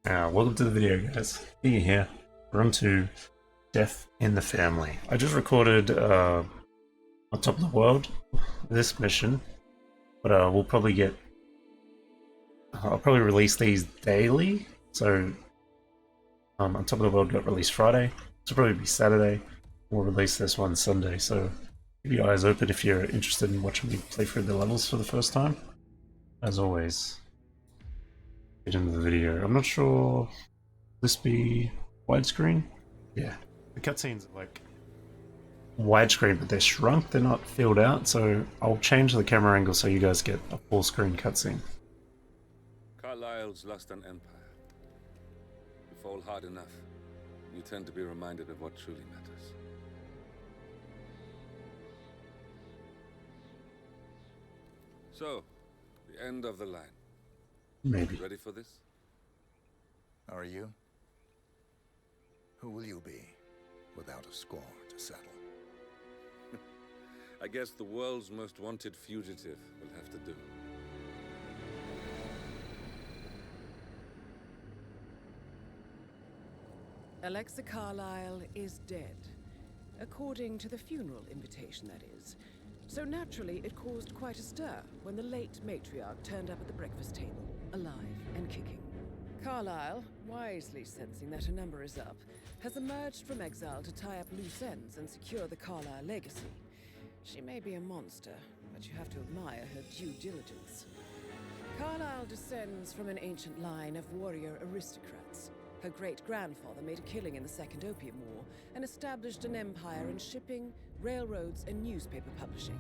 Welcome to the video, guys. Ian here. We're on to Death in the Family. I just recorded on Top of the World this mission, but we'll probably get. I'll probably release these daily. So, on Top of the World got released Friday. So probably be Saturday. We'll release this one Sunday. So keep your eyes open if you're interested in watching me play through the levels for the first time. As always, get into the video. I'm not sure. Will this be widescreen? Yeah. The cutscenes are like widescreen, but they're shrunk. They're not filled out. So I'll change the camera angle so you guys get a full screen cutscene. Carlisle's lost an empire. You fall hard enough, you tend to be reminded of what truly matters. So, the end of the line. Maybe. Ready for this? Are you? Who will you be, without a score to settle? I guess the world's most wanted fugitive will have to do. Alexa Carlisle is dead. According to the funeral invitation, that is. So naturally, it caused quite a stir when the late matriarch turned up at the breakfast table, alive and kicking. Carlisle, wisely sensing that her number is up, has emerged from exile to tie up loose ends and secure the Carlisle legacy. She may be a monster, but you have to admire her due diligence. Carlisle descends from an ancient line of warrior aristocrats. Her great-grandfather made a killing in the Second Opium War and established an empire in shipping, railroads, and newspaper publishing.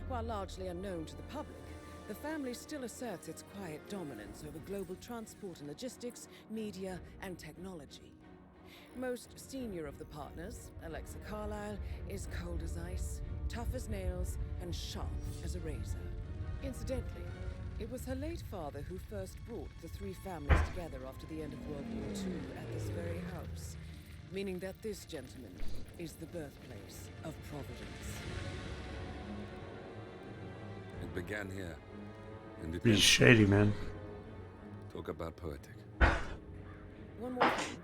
While largely unknown to the public, the family still asserts its quiet dominance over global transport and logistics, media, and technology. Most senior of the partners, Alexa Carlisle, is cold as ice, tough as nails, and sharp as a razor. Incidentally, it was her late father who first brought the three families together after the end of World War II at this very house, meaning that this gentleman is the birthplace of Providence. It began here. Pretty shady, man. Talk about poetic. One more thing.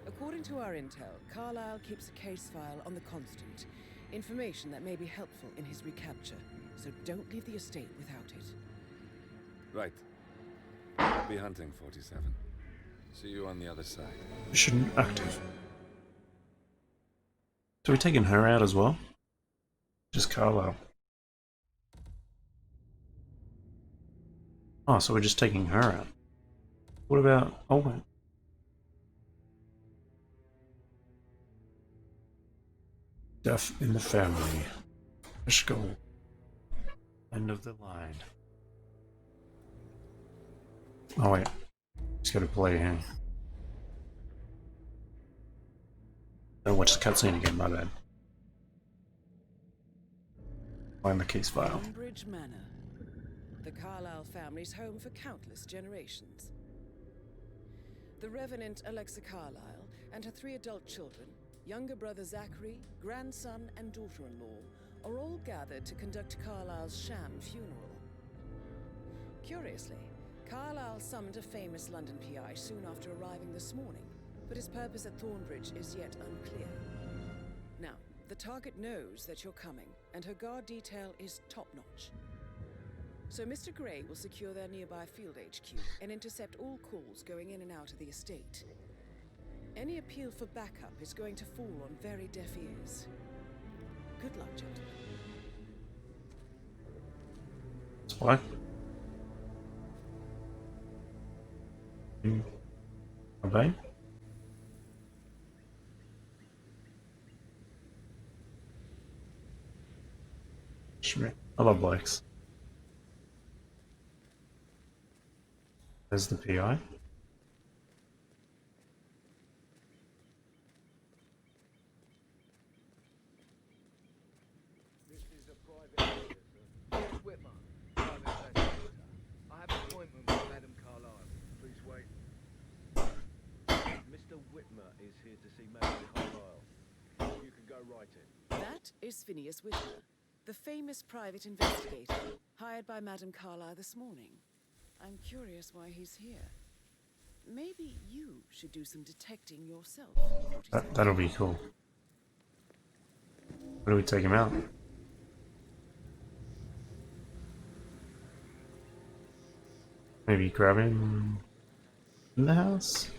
According to our intel, Carlisle keeps a case file on the Constant. Information that may be helpful in his recapture, so don't leave the estate without it. Right. Happy hunting, 47. See you on the other side. Mission active. So we're taking her out as well? Just Carlisle. Oh, so we're just taking her out. What about Owen? Death in the Family. Let's go. End of the line. Oh wait. Just gotta play here. Don't watch the cutscene again, my bad. Find the case file. Bridge Manor. The Carlisle family's home for countless generations. The Revenant Alexa Carlisle and her three adult children, younger brother Zachary, grandson, and daughter-in-law, are all gathered to conduct Carlisle's sham funeral. Curiously, Carlisle summoned a famous London PI soon after arriving this morning, but his purpose at Thornbridge is yet unclear. Now, the target knows that you're coming, and her guard detail is top-notch. So Mr. Gray will secure their nearby field HQ and intercept all calls going in and out of the estate. Any appeal for backup is going to fall on very deaf ears. Good luck, gentlemen. That's why. Obey. I love blokes. There's the PI. This is a private order, sir. Whitmer, private investigator. I have an appointment with Madam Carlisle. Please wait. Mr. Whitmer is here to see Madam Carlisle. You can go right in. That is Phineas Whitmer, the famous private investigator hired by Madam Carlisle this morning. I'm curious why he's here. maybe you should do some detecting yourself. That'll be cool. Where do we take him out? Maybe grab him in the house?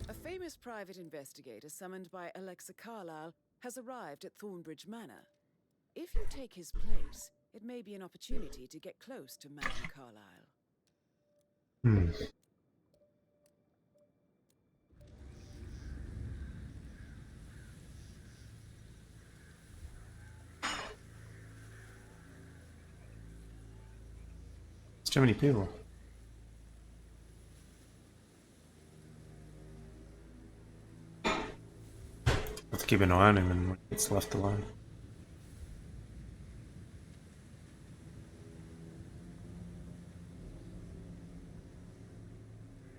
A famous private investigator summoned by Alexa Carlyle has arrived at Thornbridge Manor. If you take his place, it may be an opportunity to get close to Madame Carlyle. Hmm. It's too many people. Have to keep an eye on him and when he gets left alone.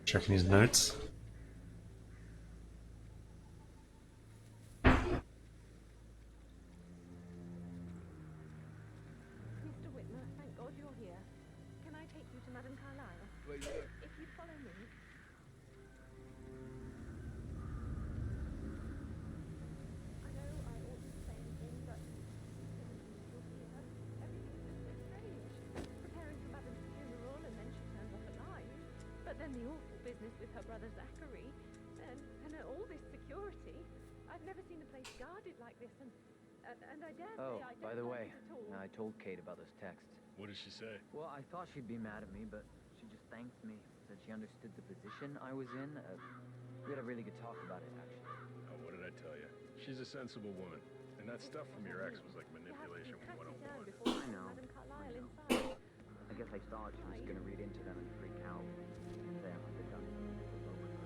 Checking his notes. Mr. Whitmer, thank God you're here. Can I take you to Madame Carlyle? Please do. If you'd follow me. I know I oughtn't say anything, but you'll see her. Everything's just so strange. Preparing for Madame's funeral, and then she turns up alive. But then the awful business with her brother Zachary, and all this security. I've never seen the place guarded like this, and I dare say I don't by the like way, it at all. I told Kate about those texts. What did she say? Well, I thought she'd be mad at me, but she just thanked me. Said she understood the position I was in. We had a really good talk about it, actually. Oh, what did I tell you? She's a sensible woman. And that stuff from your ex was like manipulation You have to be 101. before I know. Madame Carlyle inside. I guess I thought she was gonna read into them and freak out. Say I must have done something to provoke her.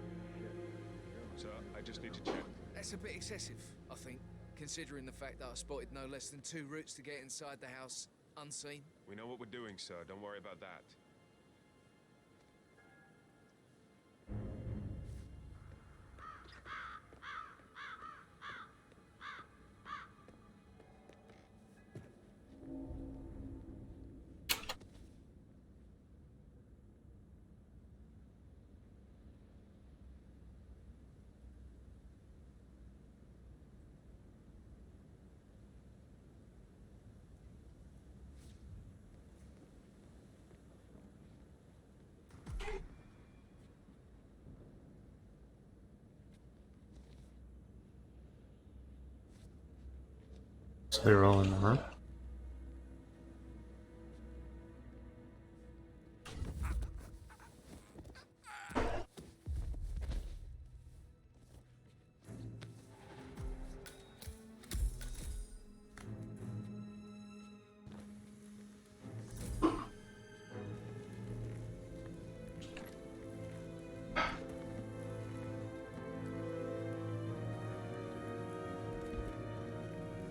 So, I just need to check. That's a bit excessive, I think, considering the fact that I spotted no less than 2 routes to get inside the house unseen. We know what we're doing, sir. Don't worry about that. So they're all in the room.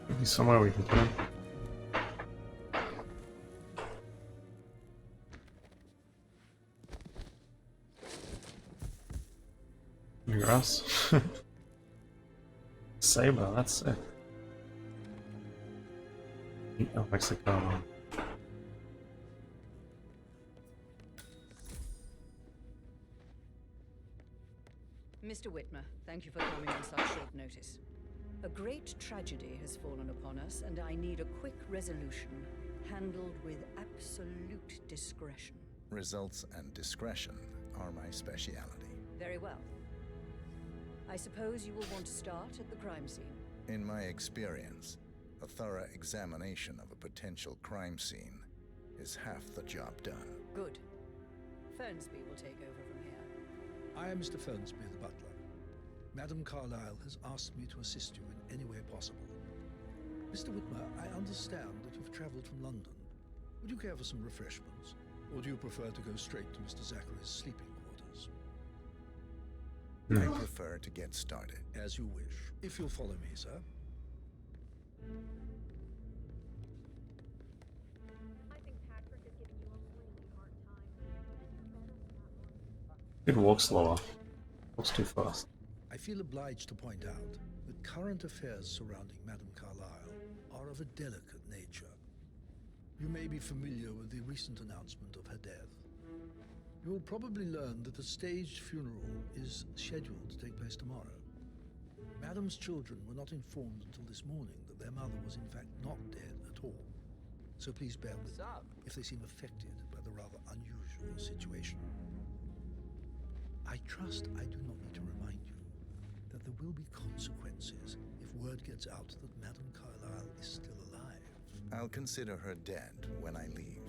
Maybe somewhere we can put him. In the grass. Saber, that's it. Oh, Mexico. Mr. Whitmer, thank you for coming on such short notice. A great tragedy has fallen upon us, and I need a quick resolution, handled with absolute discretion. Results and discretion are my speciality. Very well. I suppose you will want to start at the crime scene. In my experience, a thorough examination of a potential crime scene is half the job done. Good. Fernsby will take over from here. I am Mr. Fernsby, the butler. Madame Carlyle has asked me to assist you in any way possible. Mr. Whitmer, I understand that you've traveled from London. Would you care for some refreshments? Or do you prefer to go straight to Mr. Zachary's sleeping quarters? I prefer to get started. As you wish. If you'll follow me, sir. I think Patrick is giving you a really hard time. You're better than that one. Could walk slower. Walks too fast. I feel obliged to point out that current affairs surrounding Madame Carlyle are of a delicate nature. You may be familiar with the recent announcement of her death. You will probably learn that a staged funeral is scheduled to take place tomorrow. Madam's children were not informed until this morning that their mother was in fact not dead at all. So please bear with them if they seem affected by the rather unusual situation. I trust I do not need to remind you that there will be consequences if word gets out that Madame Carlyle is still alive. I'll consider her dead when I leave.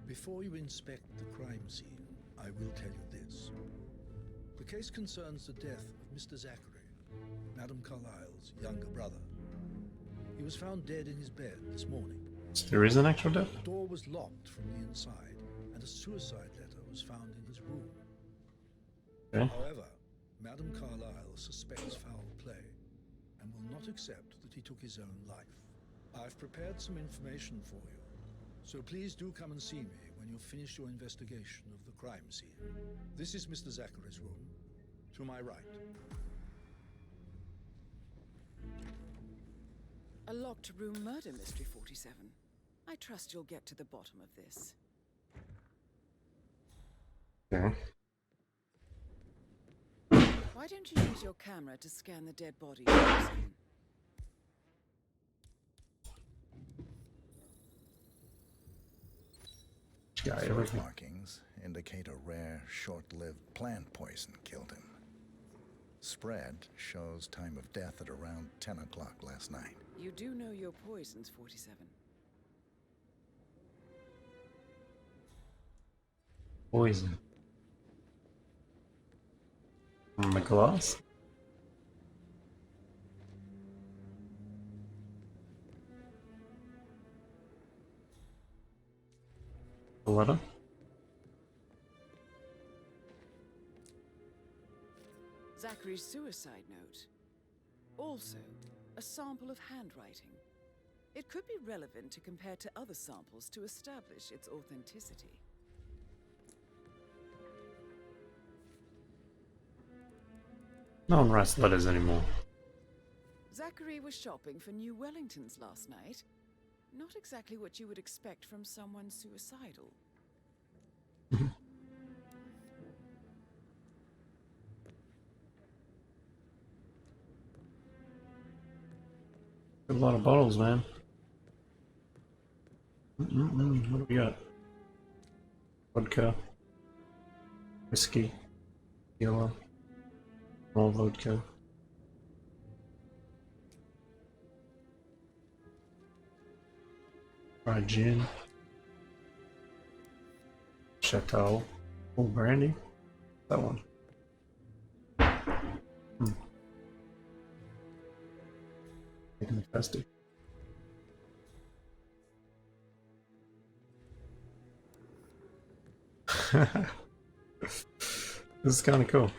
Before you inspect the crime scene, I will tell you this. The case concerns the death of Mr. Zachary, Madame Carlyle's younger brother. He was found dead in his bed this morning. So there is an actual death? The door was locked from the inside, and a suicide letter was found in his room. Okay. However, Madame Carlyle suspects foul play and will not accept that he took his own life. I've prepared some information for you, so please do come and see me when you've finished your investigation of the crime scene. This is Mr. Zachary's room, to my right. A locked room murder mystery, 47. I trust you'll get to the bottom of this. Okay. Why don't you use your camera to scan the dead body? Susan? Yeah, Throat everything. markings indicate a rare, short-lived plant poison killed him. Spread shows time of death at around 10 o'clock last night. You do know your poisons, 47. Poison. On the glass? The letter? Zachary's suicide note. Also, a sample of handwriting. It could be relevant to compare to other samples to establish its authenticity. No one writes letters anymore. Zachary was shopping for new Wellingtons last night. Not exactly what you would expect from someone suicidal. A lot of bottles, man. What do we got? Vodka. Whiskey. Tequila. More vodka. Fried gin. Chateau. Oh, brandy. That one. Making me thirsty. This is kind of cool.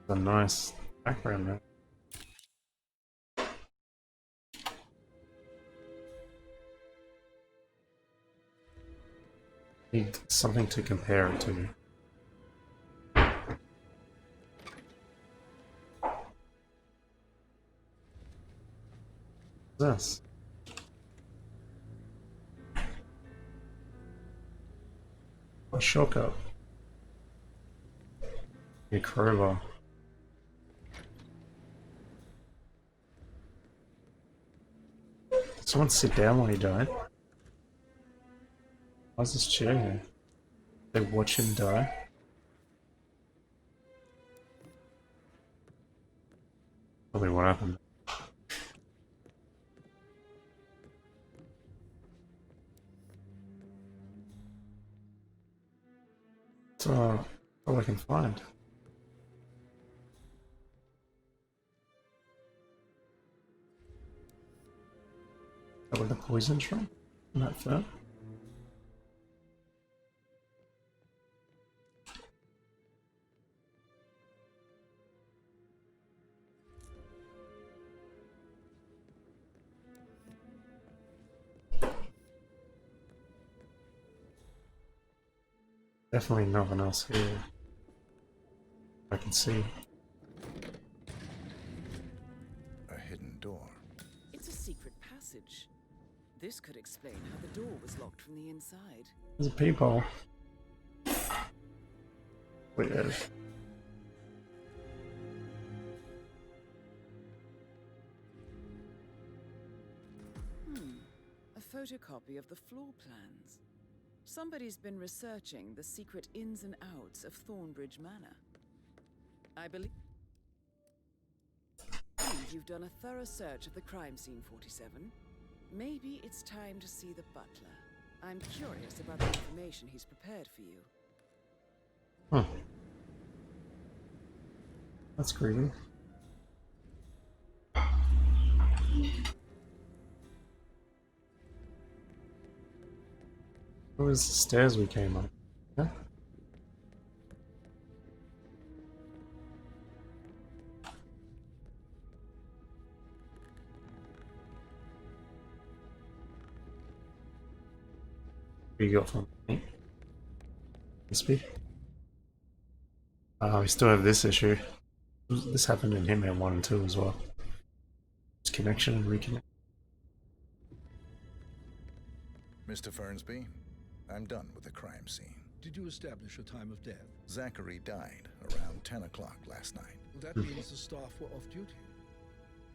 A nice background there. Need something to compare it to. What's this? A shortcut. A crowbar. Did someone sit down while he died? Why's this chair here? They watch him die? Probably what happened. That's all I can find. Is that where the poison's from? In that fur? Definitely nothing else here I can see. A hidden door. It's a secret passage. This could explain how the door was locked from the inside. There's a peephole. Weird. A photocopy of the floor plans. Somebody's been researching the secret ins and outs of Thornbridge Manor. I believe you've done a thorough search of the crime scene, 47. Maybe it's time to see the butler. I'm curious about the information he's prepared for you. Huh. That's creepy. What was the stairs we came up? Huh? What you got from me? Crispy? We still have this issue. This happened in Hitman 1 and 2 as well. Disconnection and reconnection. Mr. Fernsby, I'm done with the crime scene. Did you establish a time of death? Zachary died around 10 o'clock last night. Well, that means the staff were off duty.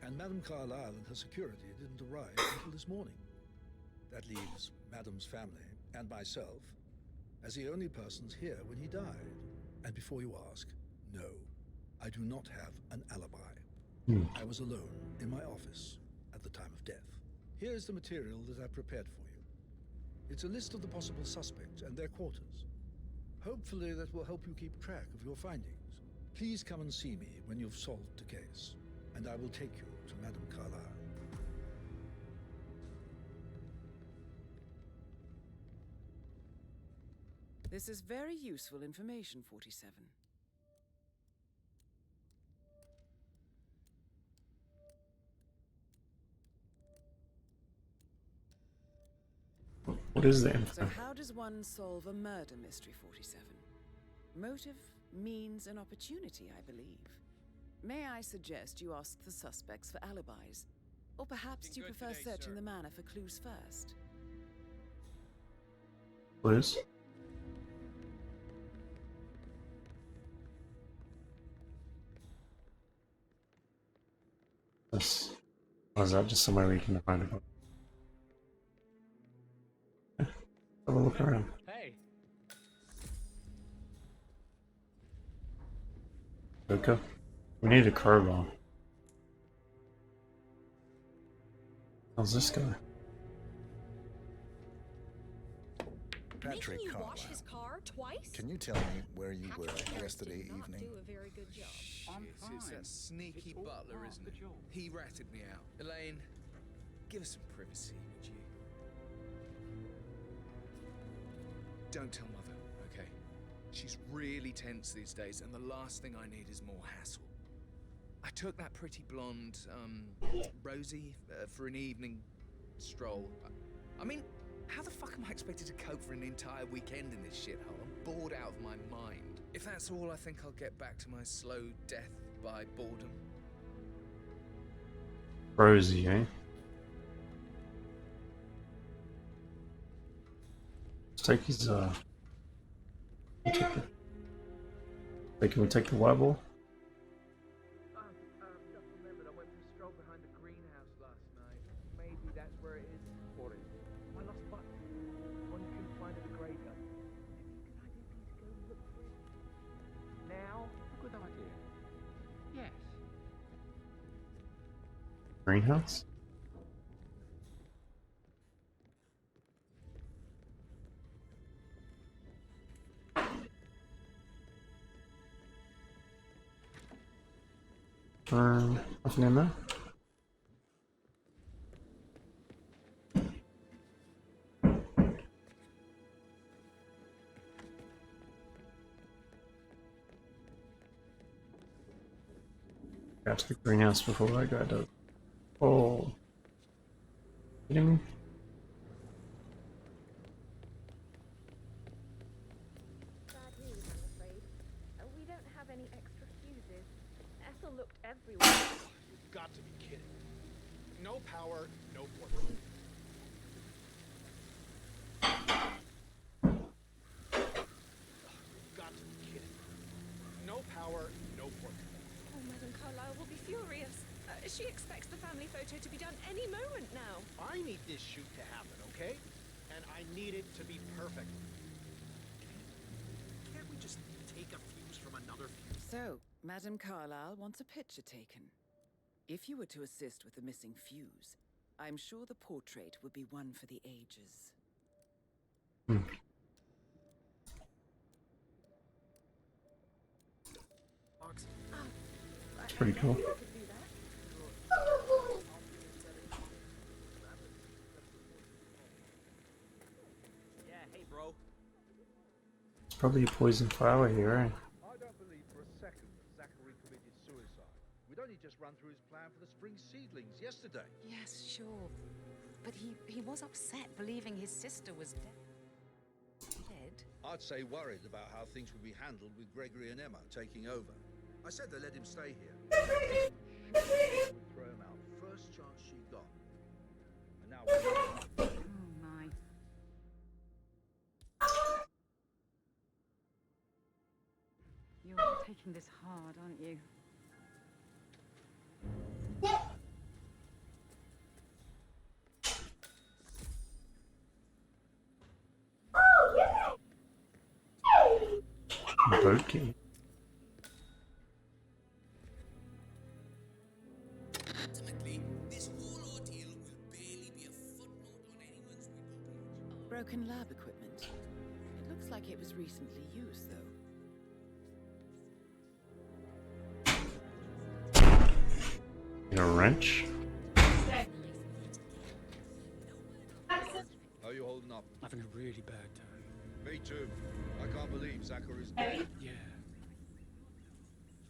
And Madame Carlyle and her security didn't arrive until this morning. That leaves Madame's family and myself as the only persons here when he died. And before you ask, no, I do not have an alibi. I was alone in my office at the time of death. Here's the material that I prepared for you. It's a list of the possible suspects and their quarters. Hopefully that will help you keep track of your findings. Please come and see me when you've solved the case, and I will take you to Madame Carlyle. This is very useful information, 47. What is the So info? how does one solve a murder mystery, 47? Motive, means, and opportunity, I believe. May I suggest you ask the suspects for alibis? Or perhaps you prefer searching the manor for clues first? Clues? This. Or is that just somewhere we can find it? Have a look around. Hey. Luca? We need a crowbar. How's this guy? Patrick Making you Carlyle. wash his car twice? Can you tell me where you were Patrick yesterday did not evening? do a very good job. It's that sneaky butler, isn't it? He ratted me out. Elaine, give us some privacy, would you? Don't tell Mother, okay? She's really tense these days, and the last thing I need is more hassle. I took that pretty blonde, Rosie, for an evening stroll. I mean, how the fuck am I expected to cope for an entire weekend in this shithole? I'm bored out of my mind. If that's all, I think I'll get back to my slow death by boredom. Rosie, eh? Let's take his, Wait, can we take the white ball? Just remembered I went for a stroll behind the greenhouse last night. Maybe that's where it is. What is it? My lost button. One you couldn't find at the graveyard. Maybe a good idea for you to go look for it. Now? A good idea. Yes. Greenhouse? Nothing in there? Got to the greenhouse before that guy does. Oh. Kidding me? Bad news, I'm afraid. We don't have any extra fuses. Ethel looked everywhere. You've got to be kidding. No power, no portal. furious. She expects the family photo to be done any moment now. I need this shoot to happen, okay? And I need it to be perfect. Can't we just take a fuse from another fuse? So, Madame Carlyle wants a picture taken. If you were to assist with the missing fuse, I'm sure the portrait would be one for the ages. It's pretty cool. Yeah, hey, bro. It's probably a poison flower here, eh? I don't believe for a second that Zachary committed suicide. We'd only just run through his plan for the spring seedlings yesterday. Yes, sure. But he was upset believing his sister was dead. I'd say worried about how things would be handled with Gregory and Emma taking over. I said they let him stay here. She would throw him out first chance she got. And now Oh my. You're taking this hard, aren't you? Okay. Ultimately, this whole ordeal will barely be a footnote on anyone's Wikipedia. Broken lab equipment. It looks like it was recently used, though. A wrench? how are you holding up? Having a really bad time. Me too. I can't believe Zachary's dead. Yeah.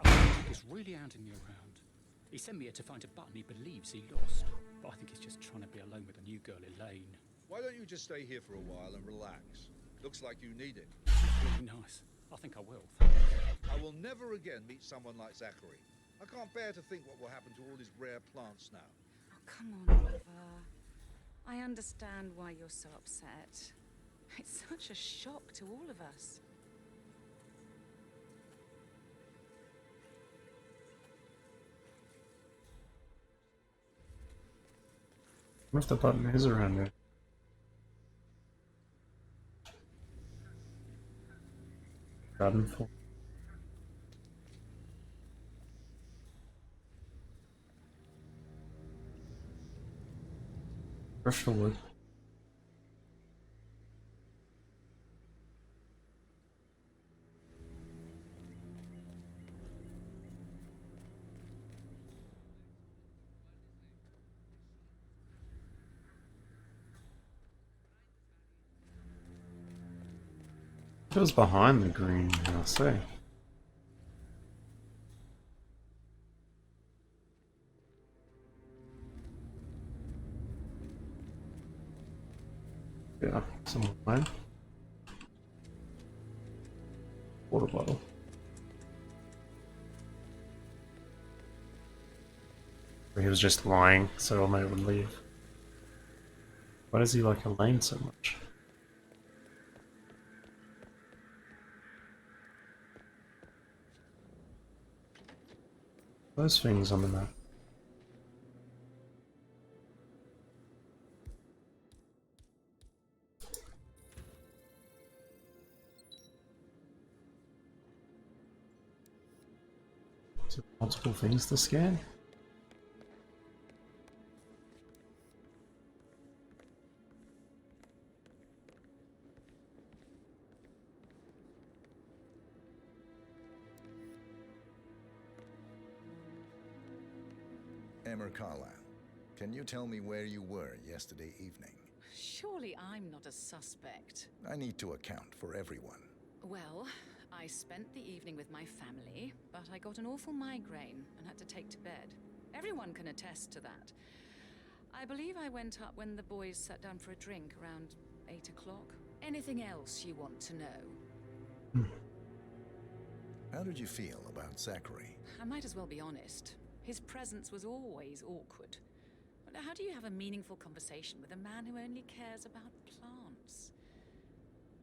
I think he's really hounding me around. He sent me here to find a button he believes he lost. But I think he's just trying to be alone with a new girl, Elaine. Why don't you just stay here for a while and relax? Looks like you need it. Really nice. I think I will. Thanks. I will never again meet someone like Zachary. I can't bear to think what will happen to all his rare plants now. Oh, come on, Oliver. I understand why you're so upset. It's such a shock to all of us. I wonder if the button is around there. Garden full. Brush the wood. It was behind the greenhouse, eh? Yeah, some wine. Water bottle. Or he was just lying, so Elmo would leave. Why does he like Elaine so much? Those things on the map. Is it multiple things to scan? Emma Carlyle, can you tell me where you were yesterday evening? Surely I'm not a suspect. I need to account for everyone. Well, I spent the evening with my family, but I got an awful migraine and had to take to bed. Everyone can attest to that. I believe I went up when the boys sat down for a drink around 8 o'clock. Anything else you want to know? How did you feel about Zachary? I might as well be honest. His presence was always awkward. But how do you have a meaningful conversation with a man who only cares about plants?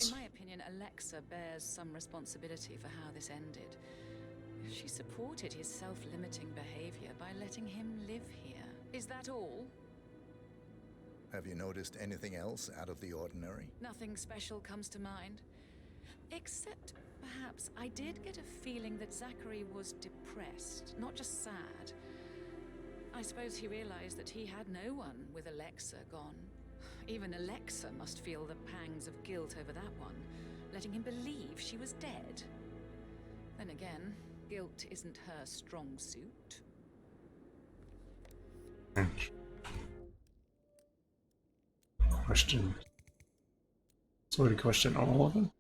In my opinion, Alexa bears some responsibility for how this ended. She supported his self-limiting behavior by letting him live here. Is that all? Have you noticed anything else out of the ordinary? Nothing special comes to mind. Except, perhaps, I did get a feeling that Zachary was depressed, not just sad. I suppose he realized that he had no one with Alexa gone. Even Alexa must feel the pangs of guilt over that one, letting him believe she was dead. Then again, guilt isn't her strong suit. Question. So to question all of them?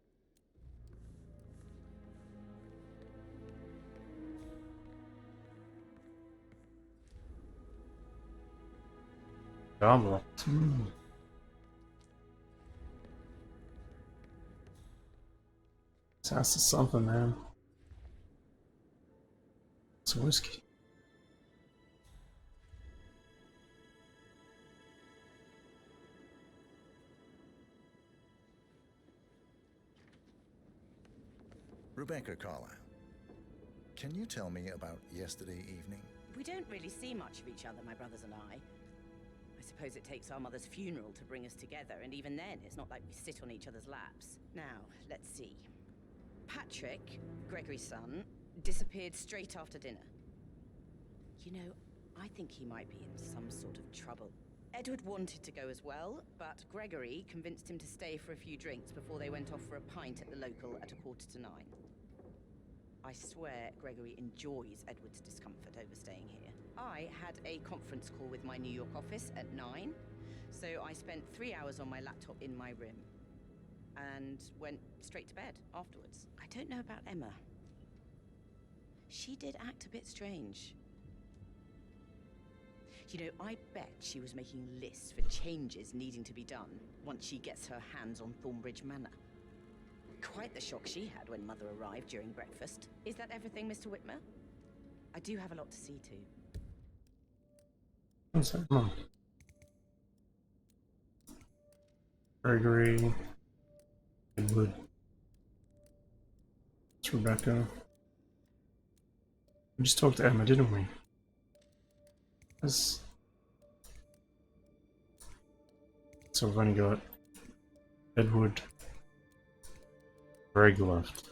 Goblet. This house is something, man. It's whiskey. Rebecca Carlyle, can you tell me about yesterday evening? We don't really see much of each other, my brothers and I. I suppose it takes our mother's funeral to bring us together, and even then, it's not like we sit on each other's laps. Now, let's see. Patrick, Gregory's son, disappeared straight after dinner. You know, I think he might be in some sort of trouble. Edward wanted to go as well, but Gregory convinced him to stay for a few drinks before they went off for a pint at the local at 8:45. I swear Gregory enjoys Edward's discomfort over staying here. I had a conference call with my New York office at 9, so I spent 3 hours on my laptop in my room and went straight to bed afterwards. I don't know about Emma. She did act a bit strange. You know, I bet she was making lists for changes needing to be done once she gets her hands on Thornbridge Manor. Quite the shock she had when Mother arrived during breakfast. Is that everything, Mr. Whitmer? I do have a lot to see to. What's that? Come on. Gregory. Edward. It's Rebecca. We just talked to Emma, didn't we? That's... So we've only got Edward, Greg left.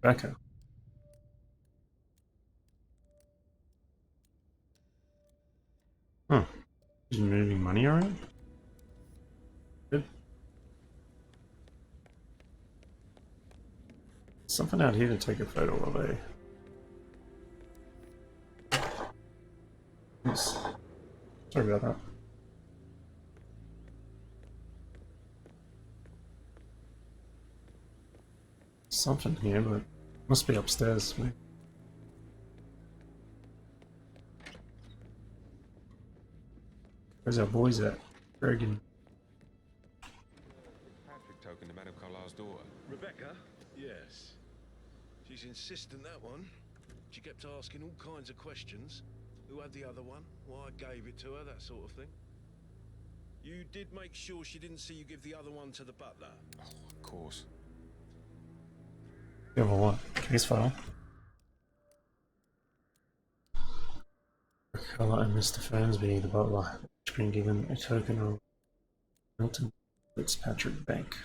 Becca. Huh. He's moving money around? Good. Something out here to take a photo of, eh? Oops. Sorry about that. Something here, but must be upstairs. Maybe. Where's our boys at? Greg and... Patrick token to Madame Carlyle's daughter. Rebecca? Yes. She's insistent, that one. She kept asking all kinds of questions. Who had the other one? Why I gave it to her, that sort of thing. You did make sure she didn't see you give the other one to the butler? Oh, of course. Yeah, well, what? Case file. Carla and Mr. Fernsby, the butler, each been given a token of Milton Fitzpatrick Bank.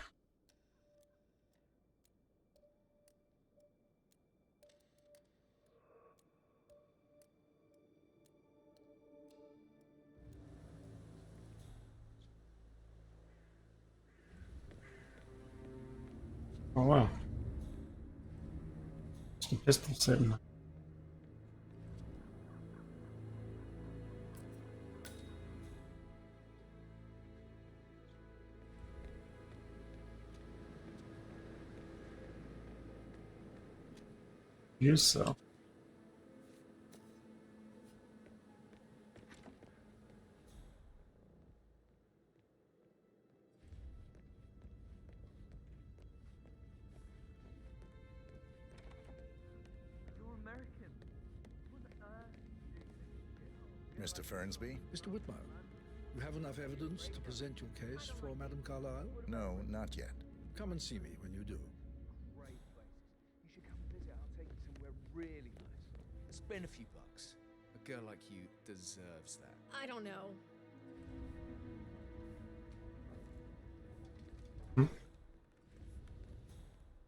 Oh wow. Some pistol sitting there. Use so. Mr. Fernsby? Mr. Whitmer, you have enough evidence to present your case for Madame Carlyle? No, not yet. Come and see me when you do. Great places. You should come and visit. I'll take you somewhere really nice. Spend a few bucks. A girl like you deserves that. I don't know.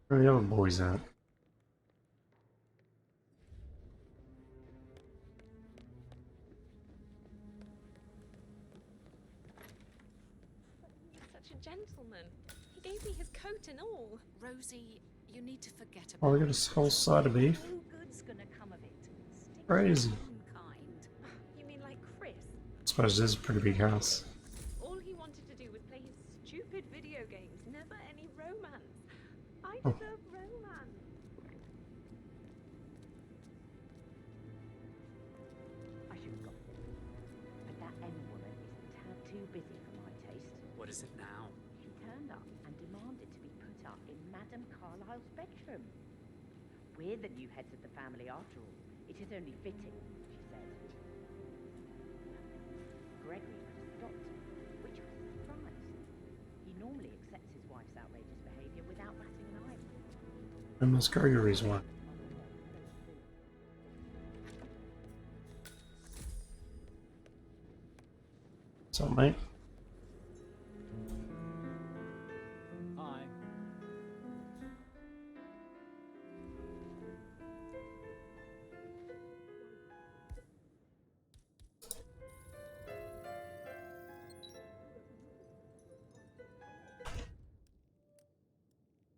Where are the other boys at? Such a gentleman. He gave me his coat and all. Rosie, you need to forget Oh, about we got a whole side of beef. No good's gonna come of it. Stick Crazy. to your own kind. You mean like Chris? I suppose this is a pretty big house. All he wanted to do was play his stupid video games, never any romance. I Oh. deserve romance. I should have got it. But that N woman is a tad too busy for my taste. What is it now? She turned up and demanded to be put up in Madame Carlyle's bedroom. We're the new heads of the family after all. It is only fitting, she said. Gregory put a stop to it, which was a surprise. He normally accepts his wife's outrageous behaviour without batting an eye. And Miss Gregory's one. What's up, mate? Hi.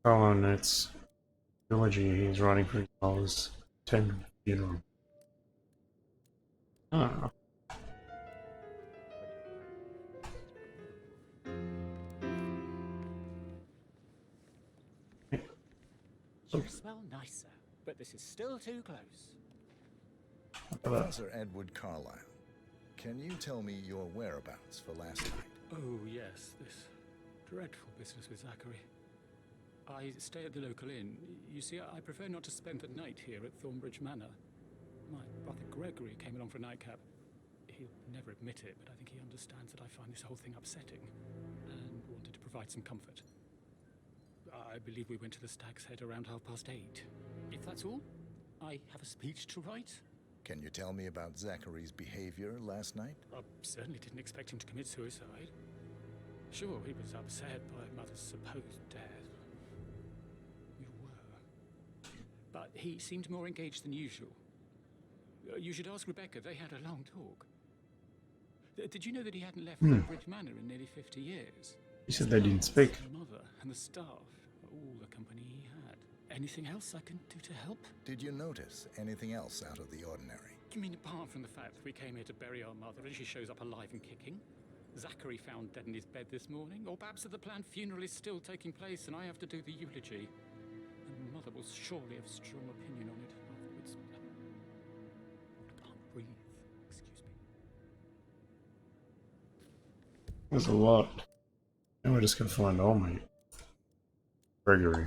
Oh, and it's eulogy he's writing for his father's 10th funeral. Ah. Should smell nicer, but this is still too close. Professor Edward Carlyle, can you tell me your whereabouts for last night? Oh, yes, this dreadful business with Zachary. I stay at the local inn. You see, I prefer not to spend the night here at Thornbridge Manor. My brother Gregory came along for a nightcap. He'll never admit it, but I think he understands that I find this whole thing upsetting and wanted to provide some comfort. I believe we went to the Stag's Head around 8:30. If that's all, I have a speech to write. Can you tell me about Zachary's behavior last night? I certainly didn't expect him to commit suicide. Sure, he was upset by Mother's supposed death. You were. But he seemed more engaged than usual. You should ask Rebecca. They had a long talk. Did you know that he hadn't left Thornbridge Manor in nearly 50 years? He said they didn't speak. The mother and the staff, all the company he had. Anything else I can do to help? Did you notice anything else out of the ordinary? You mean apart from the fact that we came here to bury our mother and she shows up alive and kicking? Zachary found dead in his bed this morning? Or perhaps that the planned funeral is still taking place and I have to do the eulogy? And Mother will surely have a strong opinion on it afterwards. I can't breathe. Excuse me. There's a lot. And we're just gonna find old mate. Gregory.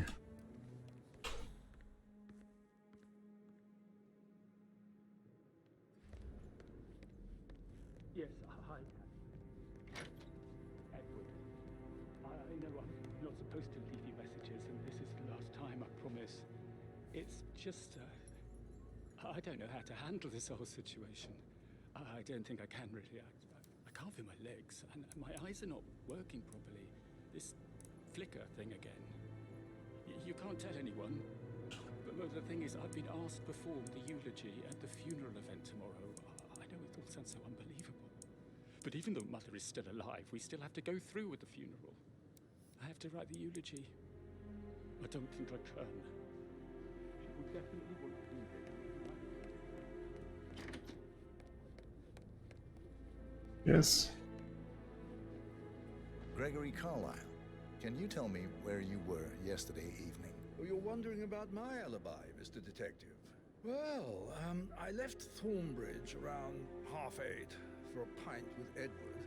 Yes, hi. Edward. I know I'm not supposed to leave you messages, and this is the last time, I promise. It's just, I don't know how to handle this whole situation. I don't think I can really. I can't feel my legs, and my eyes are not working properly. This flicker thing again. You can't tell anyone. But the thing is, I've been asked before the eulogy at the funeral event tomorrow. I know it all sounds so unbelievable. But even though Mother is still alive, we still have to go through with the funeral. I have to write the eulogy. I don't think I can. She will definitely want to do it. Yes. Gregory Carlyle, can you tell me where you were yesterday evening? Oh, you're wondering about my alibi, Mr. Detective. Well, I left Thornbridge around 8:30 for a pint with Edward.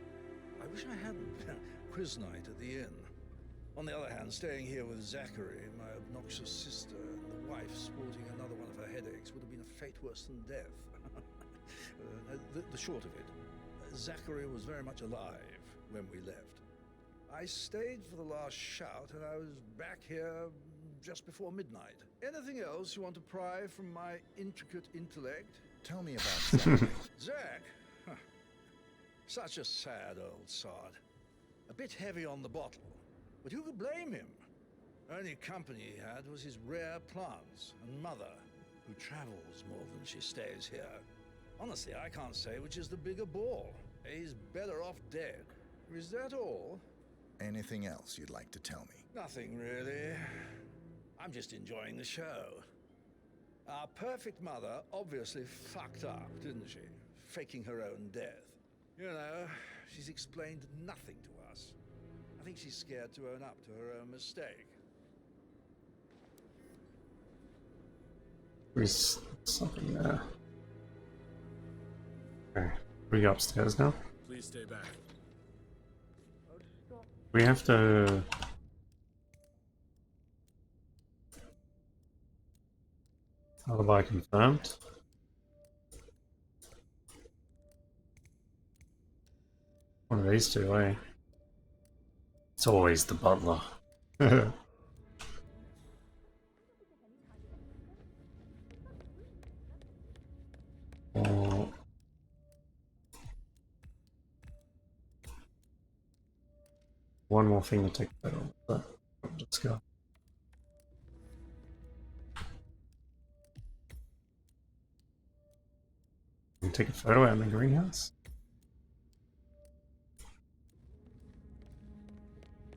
I wish I hadn't. Quiz night at the inn. On the other hand, staying here with Zachary, my obnoxious sister, and the wife sporting another one of her headaches would have been a fate worse than death. the short of it, Zachary was very much alive when we left. I stayed for the last shout, and I was back here just before midnight. Anything else you want to pry from my intricate intellect? Tell me about Zachary. Zach? Huh. Such a sad old sod. A bit heavy on the bottle, but who could blame him? Only company he had was his rare plants and mother, who travels more than she stays here. Honestly, I can't say which is the bigger bore. He's better off dead. Is that all? Anything else you'd like to tell me? Nothing really. I'm just enjoying the show. Our perfect mother obviously fucked up, didn't she? Faking her own death. You know, she's explained nothing to us. I think she's scared to own up to her own mistake. There's something there. Okay, we go upstairs now. Please stay back. We have to... Alibi confirmed. One of these two, eh? It's always the butler. Oh. One more thing to take a photo of, but let's go. Can take a photo out in the greenhouse.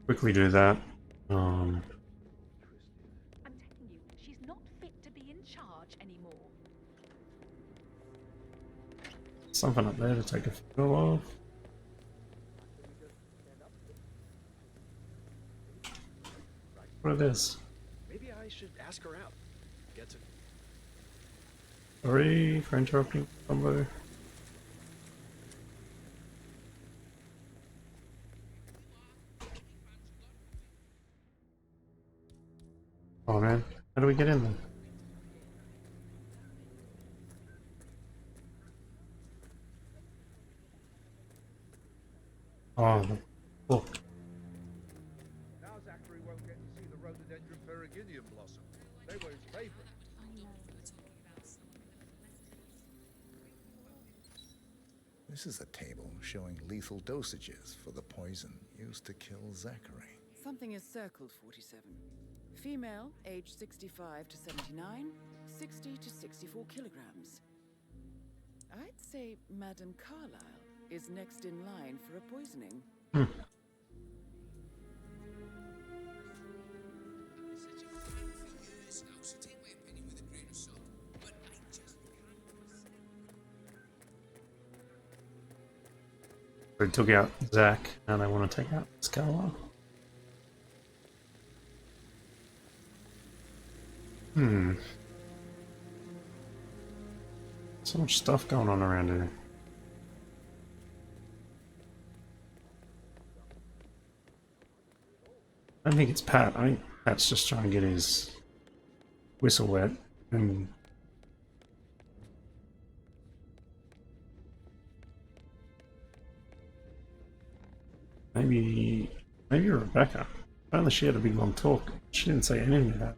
Quickly do that. I'm telling you, she's not fit to be in charge anymore. Something up there to take a photo of. What it is? Maybe I should ask her out. Get to. Sorry for interrupting, combo. Oh man, how do we get in there? Oh, the book. Now Zachary won't get to see the rhododendron periginium blossom. They were his favorite. This is a table showing lethal dosages for the poison used to kill Zachary. Something is circled 47. Female, age 65 to 79, 60 to 64 kilograms. I'd say Madame Carlyle is next in line for a poisoning. They took out Zach, and they want to take out Scarlet. So much stuff going on around here. I don't think it's Pat. I think Pat's just trying to get his whistle wet and maybe Rebecca. Apparently she had a big long talk. She didn't say anything about it.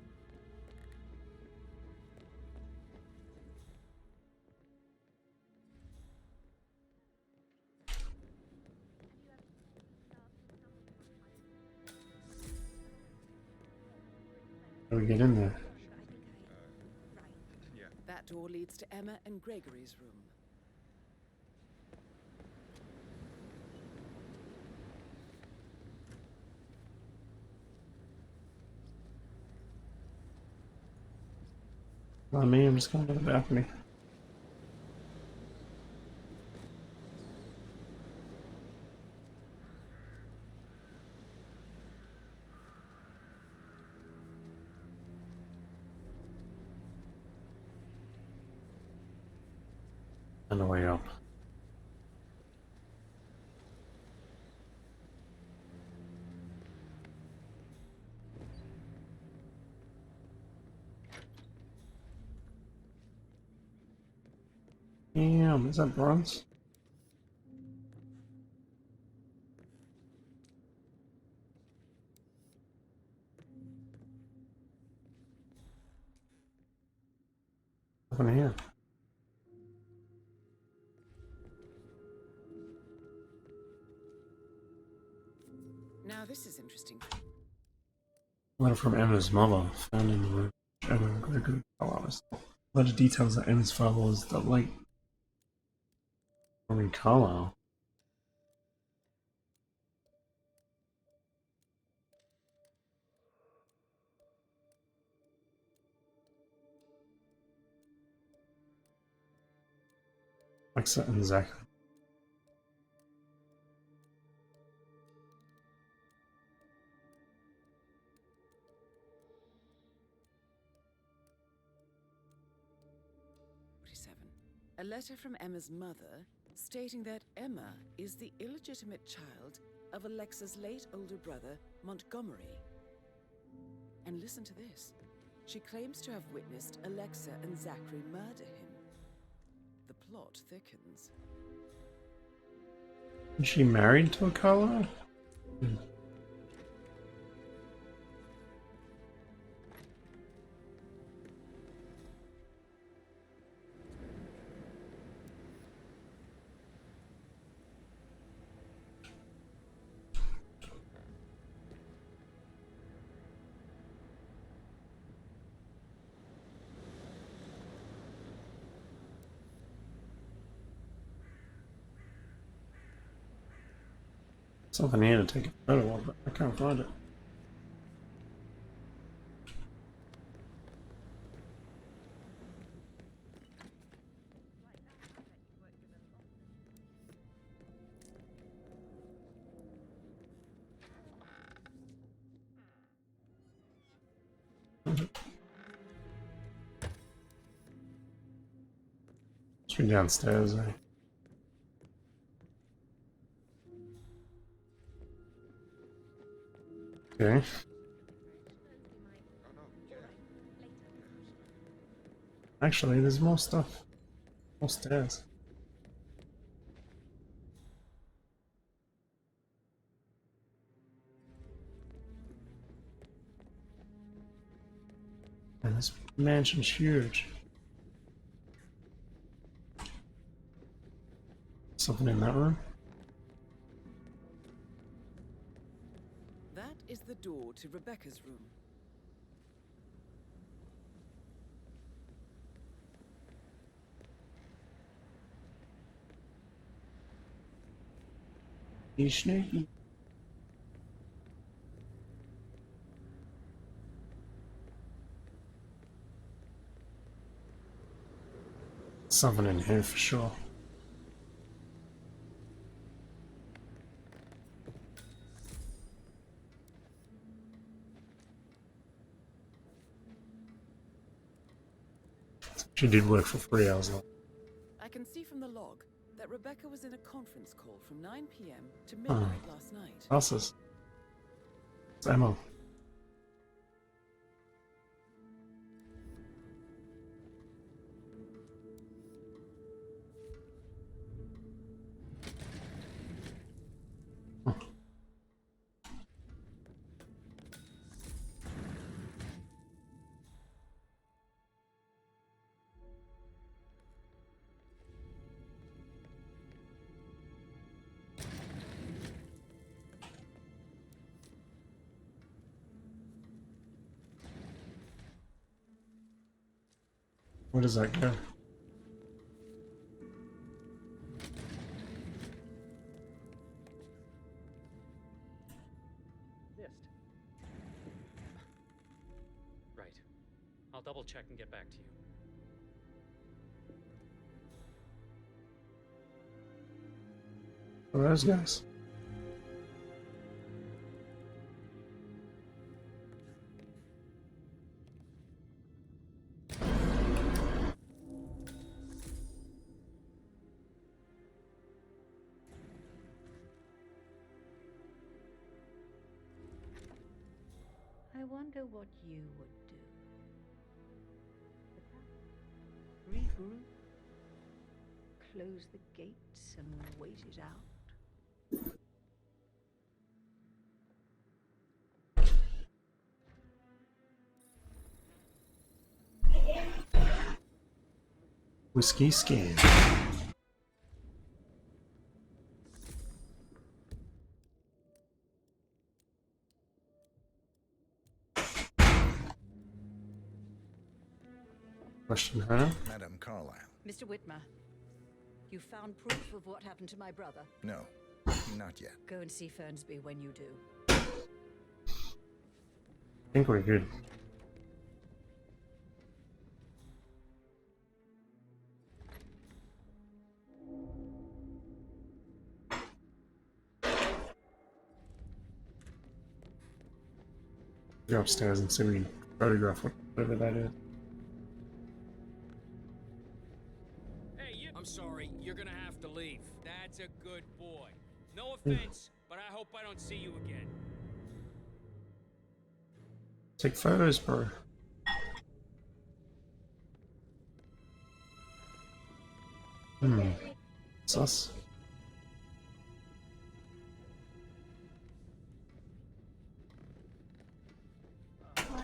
How do we get in there? That door leads to Emma and Gregory's room. Not me, I'm just going to the balcony. And the way up. Damn, is that bronze? Something here. Now this is interesting. Letter from Emma's mother, found in the room. Emma and Gregory Carlisle. Letter details that Emma's father was the late Gregory Carlisle. Alexa and Zachary. A letter from Emma's mother stating that Emma is the illegitimate child of Alexa's late older brother, Montgomery. And listen to this. She claims to have witnessed Alexa and Zachary murder him. The plot thickens. Is she married to a Carlisle? Something here to take a photo of, but I can't find it. Must be downstairs, eh? Okay. Actually, there's more stuff. More stairs. And this mansion's huge. Something in that room? That is the door to Rebecca's room. You sneaky. Something in here for sure. She did work for 3 hours long. I can see from the log that Rebecca was in a conference call from 9 p.m. to midnight last night. Houses. It's Emma. Where does that go? List. Right. I'll double check and get back to you. Where are those guys? I wonder what you would do. Regroup, close the gates and wait it out. Whiskey scan. Question her. Madame Carlyle. Mr. Whitmer, you found proof of what happened to my brother? No, not yet. Go and see Fernsby when you do. I think we're good. Go upstairs and see if we can photograph whatever that is. Hey, you. I'm sorry, you're gonna have to leave. That's a good boy. No offense, but I hope I don't see you again. Take photos, bro. Sus.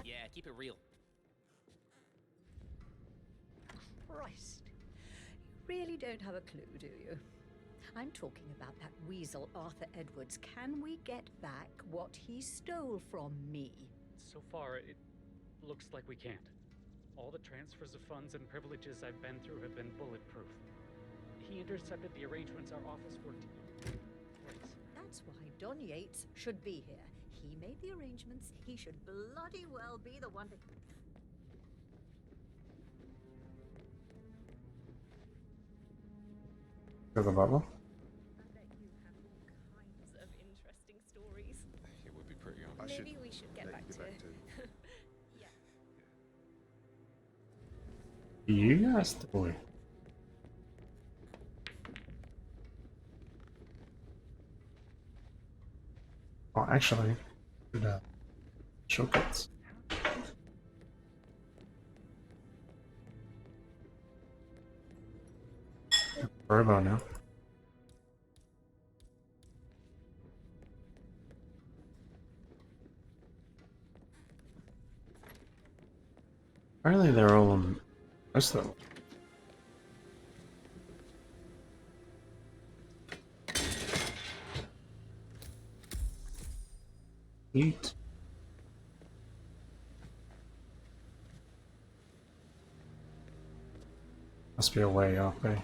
Yeah, keep it real. Christ. You really don't have a clue, do you? I'm talking about that weasel Arthur Edwards. Can we get back what he stole from me? So far, it looks like we can't. All the transfers of funds and privileges I've been through have been bulletproof. He intercepted the arrangements our office worked in place. That's why Don Yates should be here. He made the arrangements. He should bloody well be the one to... Go the bubble. Kinds of interesting stories. It would be pretty on. Maybe we should get back to yeah. You asked the boy. Oh, actually, good shortcuts. Robot now. Apparently they're all on most of them. Eat. Must be a way up, eh?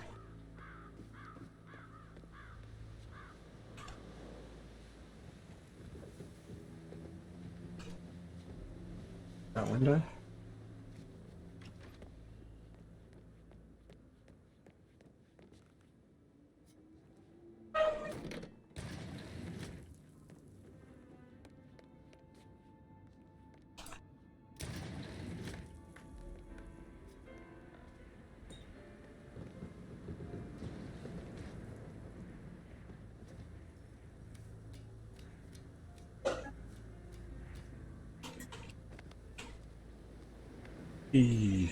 That window? E.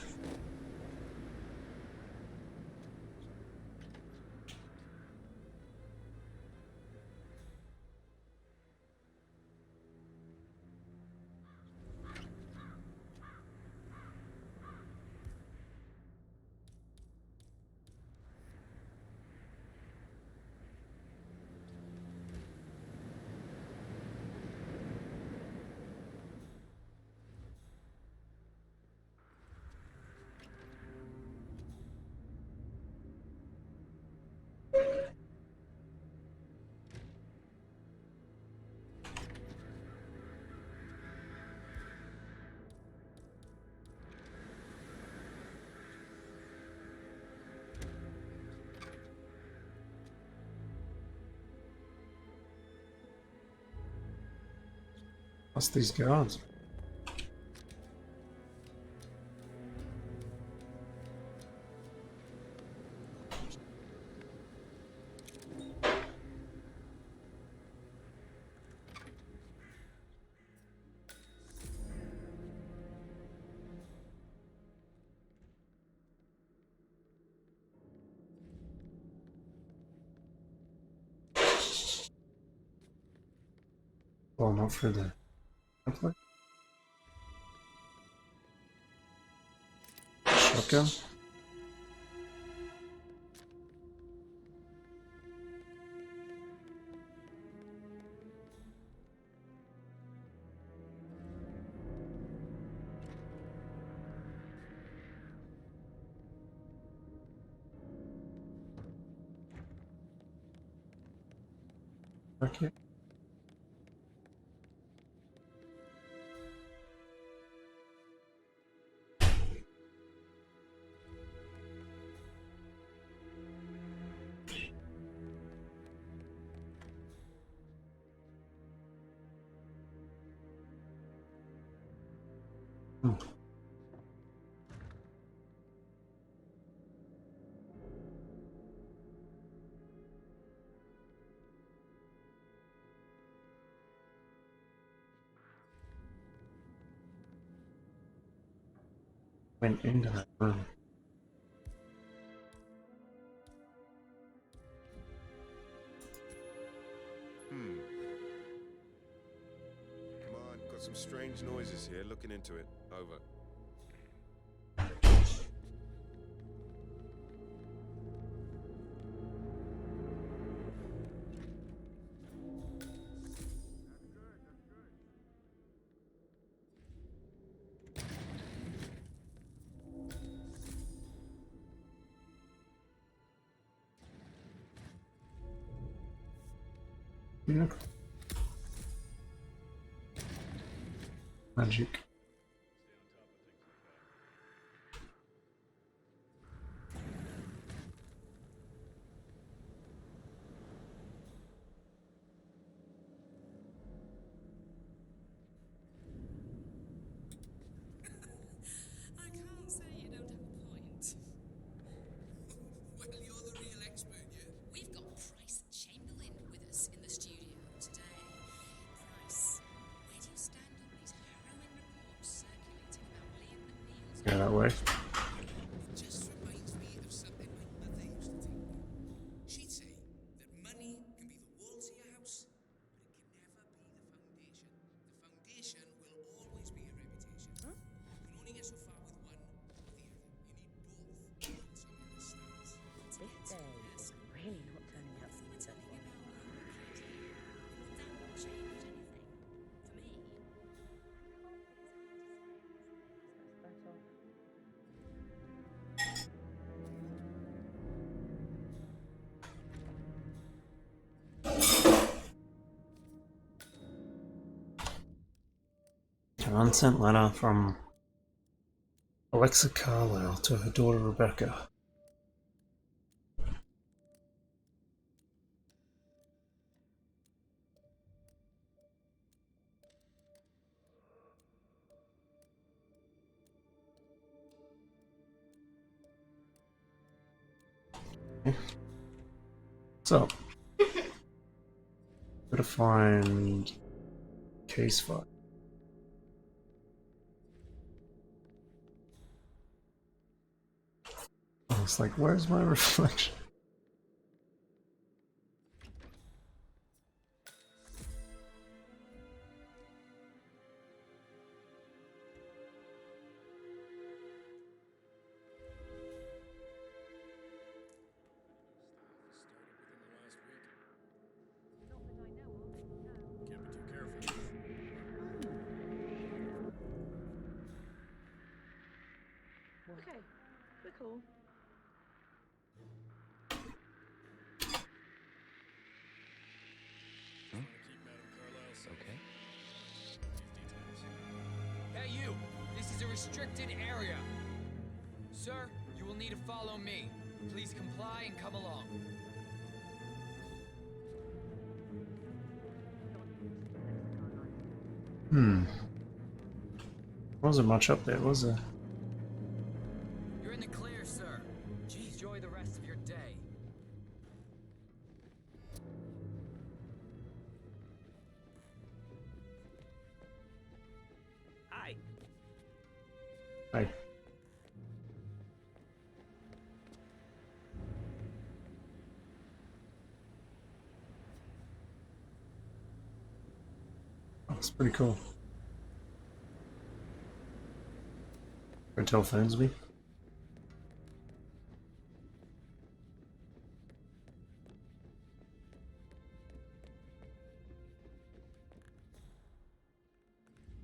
What's these guards? Well, not for the template. Shotgun. Okay. Went into that room. Come on, got some strange noises here. Looking into it. Over. KnIeNoG. Magic. I can't say you don't have a point. Well, you're the real expert, yeah? We've got Price Chamberlain with us in the studio today. Price, where do you stand on these harrowing reports circulating about Liam McNeil's... Go that way. It just reminds me of something my mother used to tell me. She'd say that money can be the walls of your house, but it can never be the foundation. The foundation will always be your reputation. You can only get so far with one or the other. You need both to build something that stands. This day is really not turning out for me, Tony. Would that change anything? For me? An unsent letter from Alexa Carlisle to her daughter Rebecca. Okay. So, gotta find case file. I was like, where's my reflection? Okay, we're cool. Okay. Hey, you! This is a restricted area. Sir, you will need to follow me. Please comply and come along. Wasn't much up there, was there? You're in the clear, sir. Enjoy the rest of your day. Hi. Hi. That's pretty cool. Hotel Fernsby.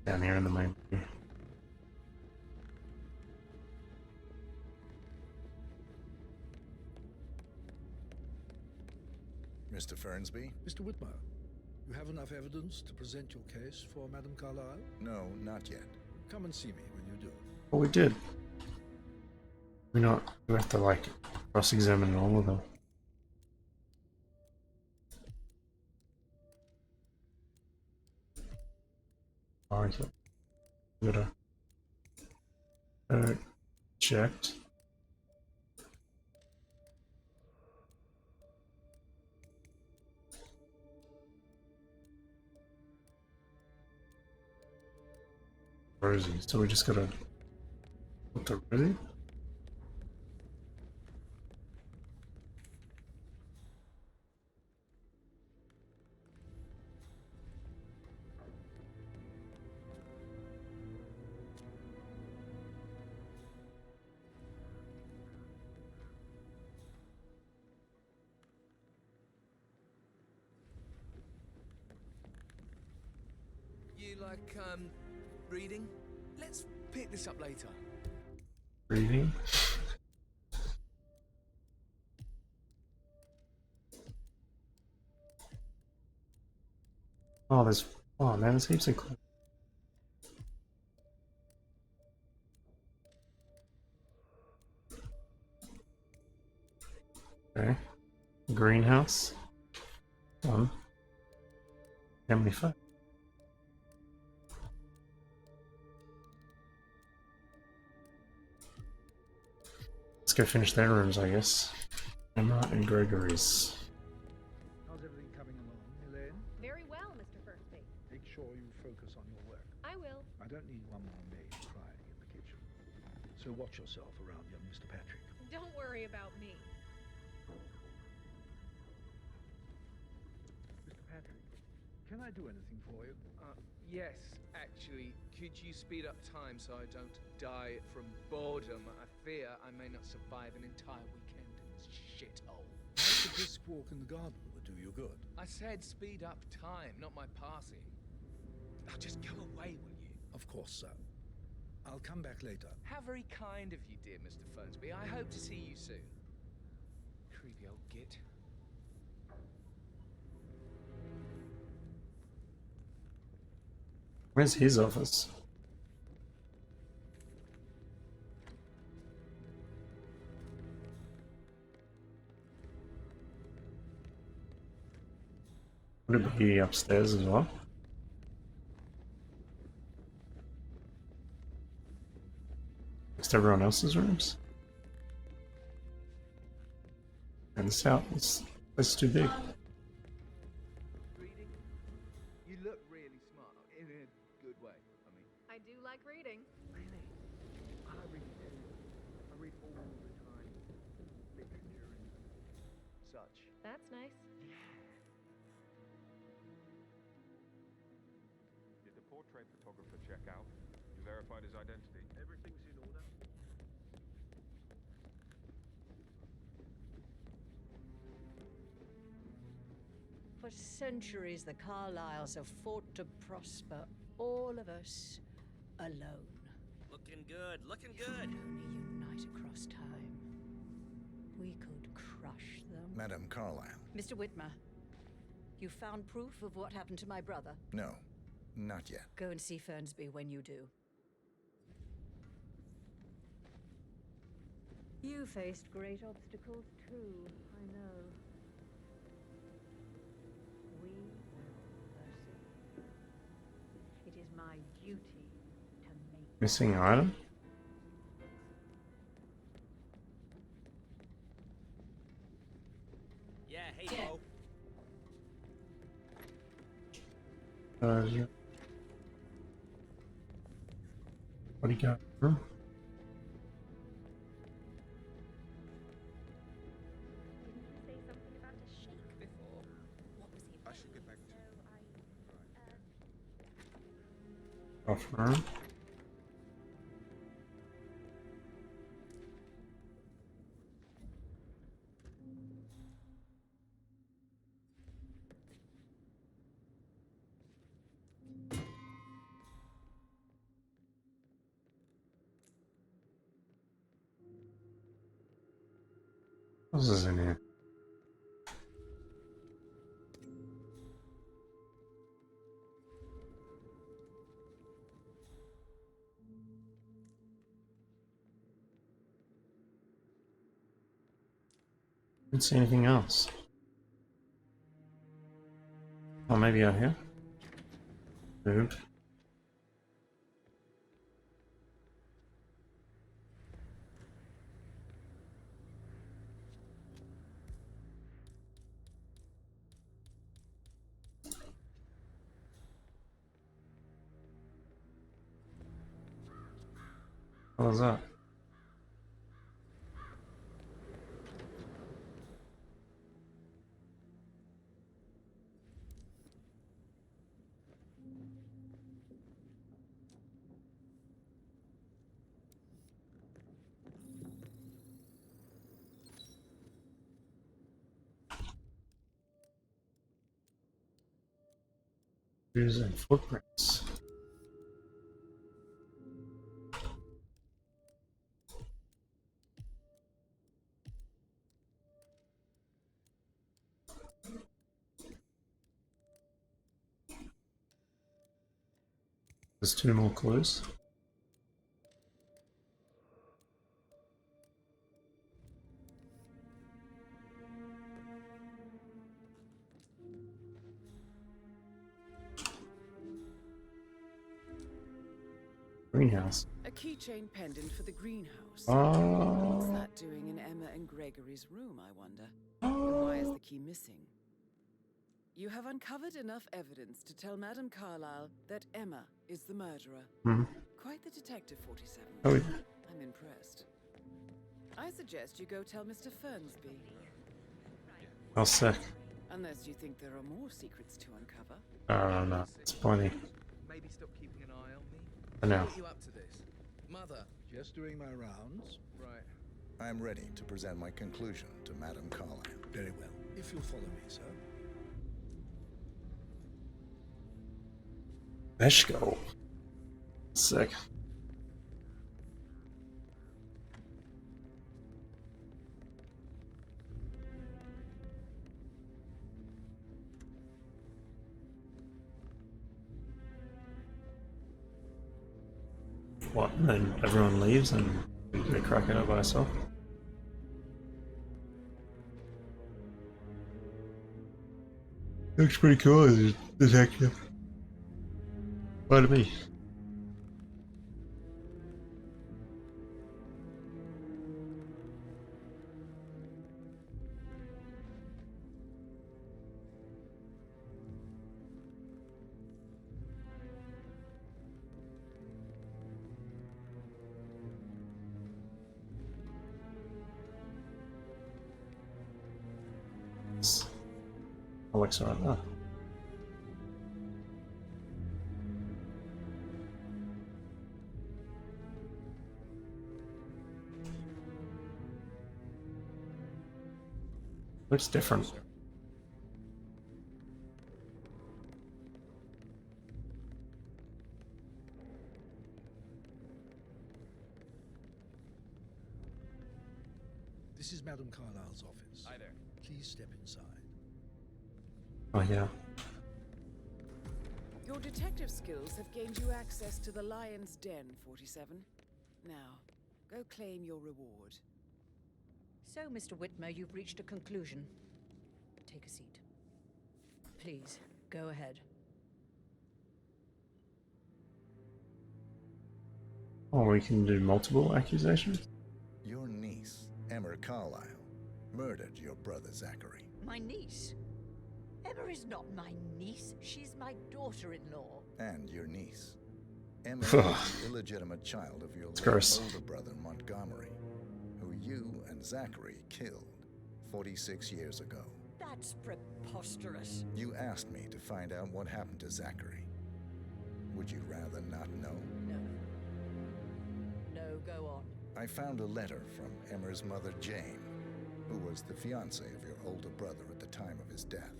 Down here in the main menu. Mr. Fernsby? Mr. Whitmer, You have enough evidence to present your case for Madame Carlyle? No, not yet. Come and see me when you do. Well, we did. We have to like cross-examine all of them. Alright, gotta checked. Rosie, so we just gotta look to Rosie. You like, reading? Let's pick this up later. Reading. Oh, man, there's heaps of clues. Okay. Greenhouse. Done. Family fun. Let's go finish their rooms, I guess. Emma and Gregory's. How's everything coming along, Elaine? Very well, Mr. Firstby. Make sure you focus on your work. I will. I don't need one more maid crying in the kitchen. So watch yourself around young Mr. Patrick. Don't worry about me. Mr. Patrick, can I do anything for you? Yes, actually. Could you speed up time so I don't die from boredom? I fear I may not survive an entire weekend in this shithole. Perhaps a brisk walk in the garden would do you good. I said speed up time, not my passing. Now just go away, will you? Of course, sir. I'll come back later. How very kind of you, dear Mr. Fernsby. I hope to see you soon. Creepy old git. Where's his office? Would it be upstairs as well? Next to everyone else's rooms? And this out, it's too big. Reading? You look really smart, in a good way, I mean. I do like reading. Really? I read too. I read all the time. Literature and such. That's nice. Did the portrait photographer check out? You verified his identity? Everything's in order. For centuries, the Carlyles have fought to prosper, all of us alone. Looking good, looking If we good. could only unite across time, we could crush them. Madame Carlyle. Mr. Whitmer, you found proof of what happened to my brother? No, not yet. Go and see Fernsby when you do. You faced great obstacles too, I know. We will persevere. It is my duty to make... Missing item? Yeah, hey, Bo. Yeah. What do you got? Room? Didn't you say something about a shake before? What was he? I should get back to Off room. What else is in here? Don't see anything else. Oh, maybe out here? Nope. What was that? Shoes and footprints. There's 2 more clues. Greenhouse. A keychain pendant for the greenhouse. Oh. What's that doing in Emma and Gregory's room, I wonder? And why is the key missing? You have uncovered enough evidence to tell Madame Carlyle that Emma is the murderer. Quite the detective, 47. Oh, yeah. I'm impressed. I suggest you go tell Mr. Fernsby. How sick. Unless you think there are more secrets to uncover. No, it's plenty. Maybe stop keeping an eye on me. For now. What you up to this? Mother. Just doing my rounds. Right. I'm ready to present my conclusion to Madame Carlyle. Very well. If you'll follow me, sir. Let's go. Sick. What? And then everyone leaves and they crack it up by herself? Looks pretty cool as a detective. Pardon me. Alexa right there. Looks different. This is Madame Carlyle's office. Hi there. Please step inside. Oh yeah. Your detective skills have gained you access to the Lion's Den, 47. Now, go claim your reward. So, Mr. Whitmer, you've reached a conclusion. Take a seat. Please, go ahead. Oh, we can do multiple accusations? Your niece, Emma Carlyle, murdered your brother Zachary. My niece? Emma is not my niece. She's my daughter-in-law. And your niece. Emma is the illegitimate child of your late older brother Montgomery, who you and Zachary killed 46 years ago. That's preposterous. You asked me to find out what happened to Zachary. Would you rather not know? No. No, go on. I found a letter from Emma's mother, Jane, who was the fiancée of your older brother at the time of his death.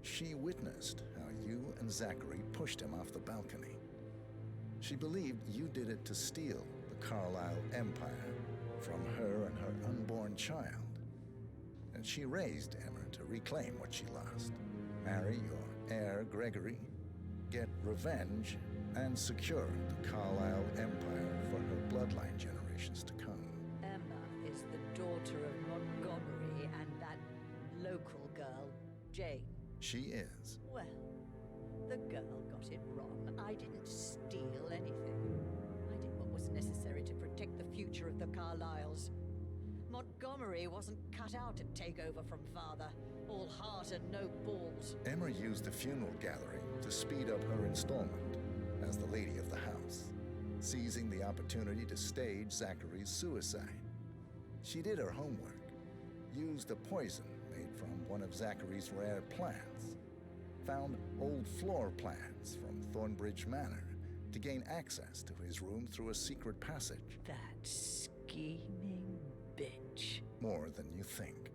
She witnessed how you and Zachary pushed him off the balcony. She believed you did it to steal the Carlyle empire from her and her unborn child. And she raised Emma to reclaim what she lost. Marry your heir, Gregory, get revenge, and secure the Carlyle empire for her bloodline generations to come. Emma is the daughter of Montgomery girl, Jane? She is. Well, the girl got it wrong. I didn't steal anything. I did what was necessary to protect the future of the Carlyles. Montgomery wasn't cut out to take over from father. All heart and no balls. Emma used the funeral gallery to speed up her installment as the lady of the house, seizing the opportunity to stage Zachary's suicide. She did her homework, used a poison made from one of Zachary's rare plants, found old floor plans from Thornbridge Manor to gain access to his room through a secret passage. That scheming bitch. More than you think.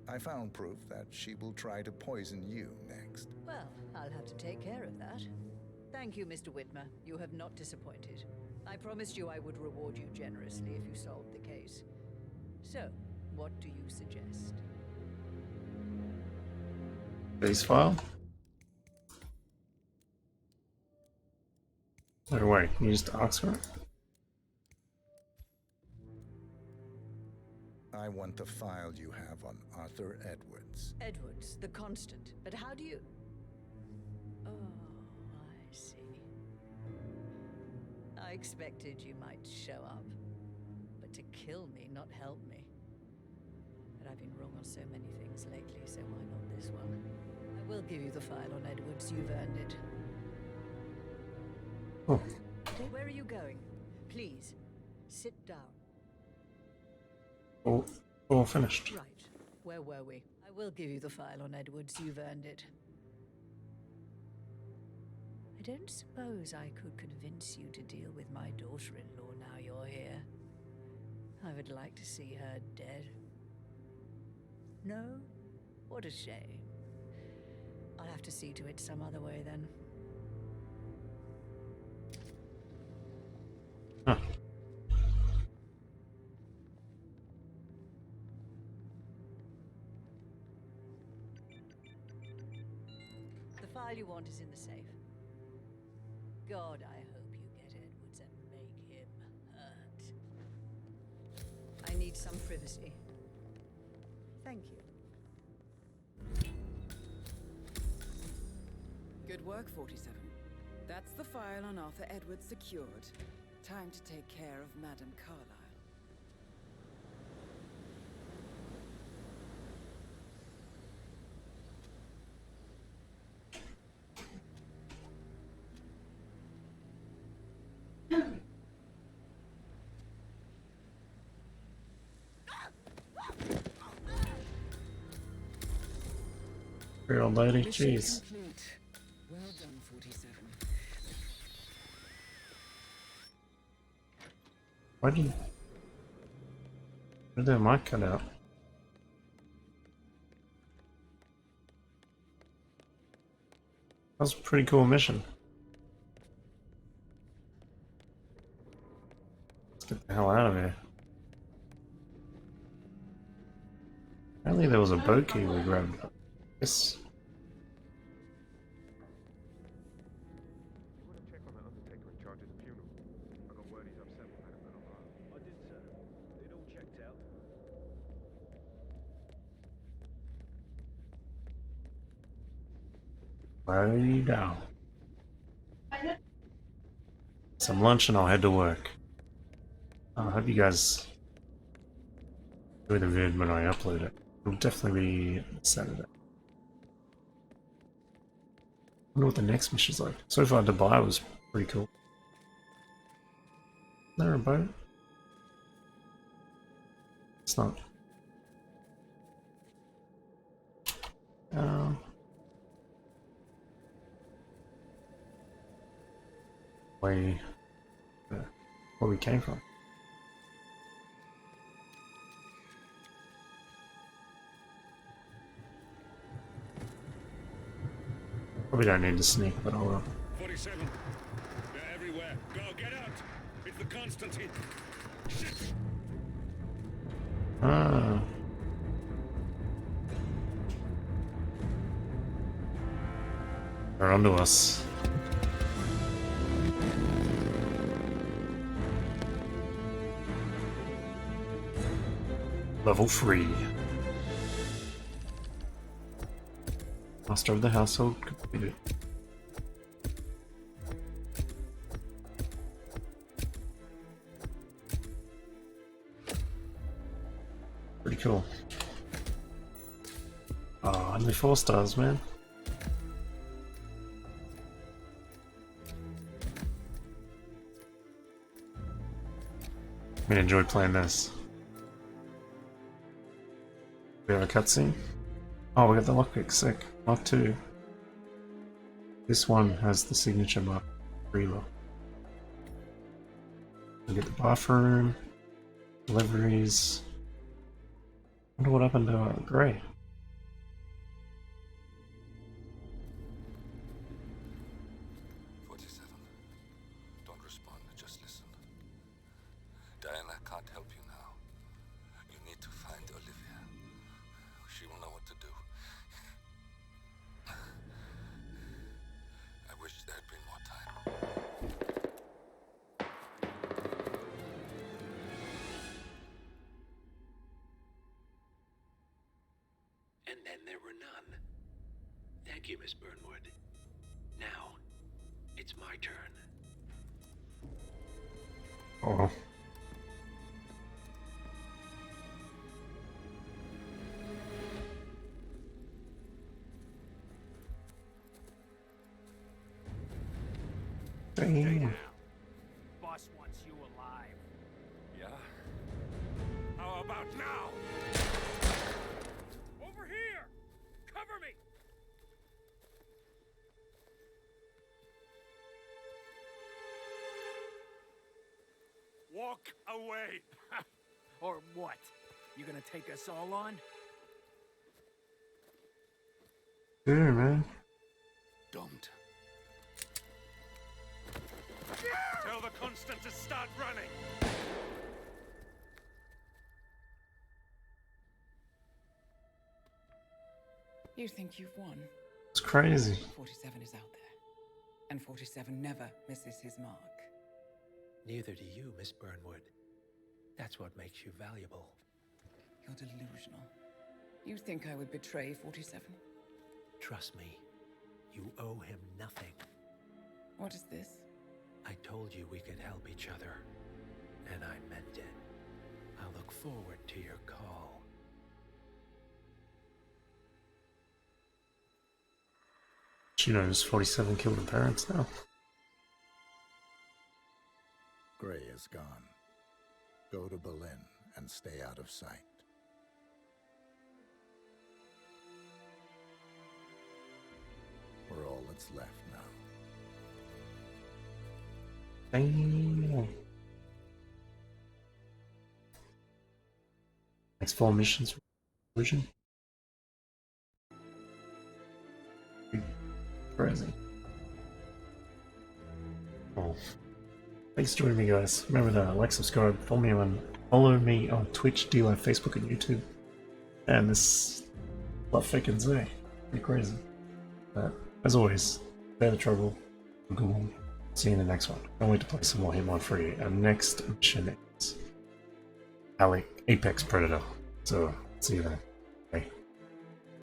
I found proof that she will try to poison you next. Well, I'll have to take care of that. Thank you, Mr. Whitmer. You have not disappointed. I promised you I would reward you generously if you solved the case. So, what do you suggest? Base file. No way, can you just ask for it? I want the file you have on Arthur Edwards. Edwards, the constant. But how do you... Oh, I see. I expected you might show up. But to kill me, not help me. But I've been wrong on so many things lately, so why not this one? I will give you the file on Edwards. You've earned it. Oh. Where are you going? Please, sit down. All finished. Right. Where were we? I will give you the file on Edwards. You've earned it. I don't suppose I could convince you to deal with my daughter-in-law now you're here. I would like to see her dead. No? What a shame. I'll have to see to it some other way then. Huh. The file you want is in the safe. God, I hope you get Edwards and make him hurt. I need some privacy. Thank you. Good work, 47. That's the file on Arthur Edwards secured. Time to take care of Madame Carlyle. Pretty old lady, Mission jeez. complete. Well done, 47. Why did their mic cut out? That was a pretty cool mission. Let's get the hell out of here. Apparently there was a boat key we grabbed. Yes. Check on the undertaker in charge of the funeral. I got word he's upset with Madame Carlyle. I did, sir. It all checked out. Way down. Some lunch and I'll head to work. I hope you guys enjoy the vid when I upload it. It'll definitely be Saturday. I wonder what the next mission's like. So far, Dubai was pretty cool. Is there a boat? It's not. Where we came from. Probably don't need to sneak, but I'll 47. They're everywhere. Go, get out! It's the Constantine. Shit! Ah. They're onto us. Level 3. Master of the household completed. Pretty cool. Oh, only 4 stars, man. I'm gonna enjoy playing this. We have a cutscene. Oh, we got the lockpick, sick. Mark 2. This one has the signature mark 3 lock. We get the bathroom, deliveries. Wonder what happened to Grey. Don't respond, just listen. Diana can't help you now. You need to find Olivia. She will know what to do. I wish there had been more time. And then there were none. Thank you, Miss Burnwood. Now, it's my turn. Oh. Damn. Boss wants you alive. Yeah? How about now? Over here! Cover me! Walk away! Or what? You gonna take us all on? Yeah, man. Don't. Tell the Constant to start running! You think you've won? It's crazy. 47 is out there. And 47 never misses his mark. Neither do you, Miss Burnwood. That's what makes you valuable. You're delusional. You think I would betray 47? Trust me, you owe him nothing. What is this? I told you we could help each other, and I meant it. I'll look forward to your call. She knows 47 killed her parents now. Gray is gone. Go to Berlin and stay out of sight. We're all that's left now. Damn. Next 4 missions. Conclusion. Crazy. Oh. Thanks for joining me, guys. Remember to like, subscribe, follow me on Twitch, DLive, Facebook, and YouTube. And this what I can say. Pretty crazy. But as always, bear the trouble. Good one. See you in the next one. Can't wait to play some more Hitman 3. Our next mission is Apex Predator. So see you then.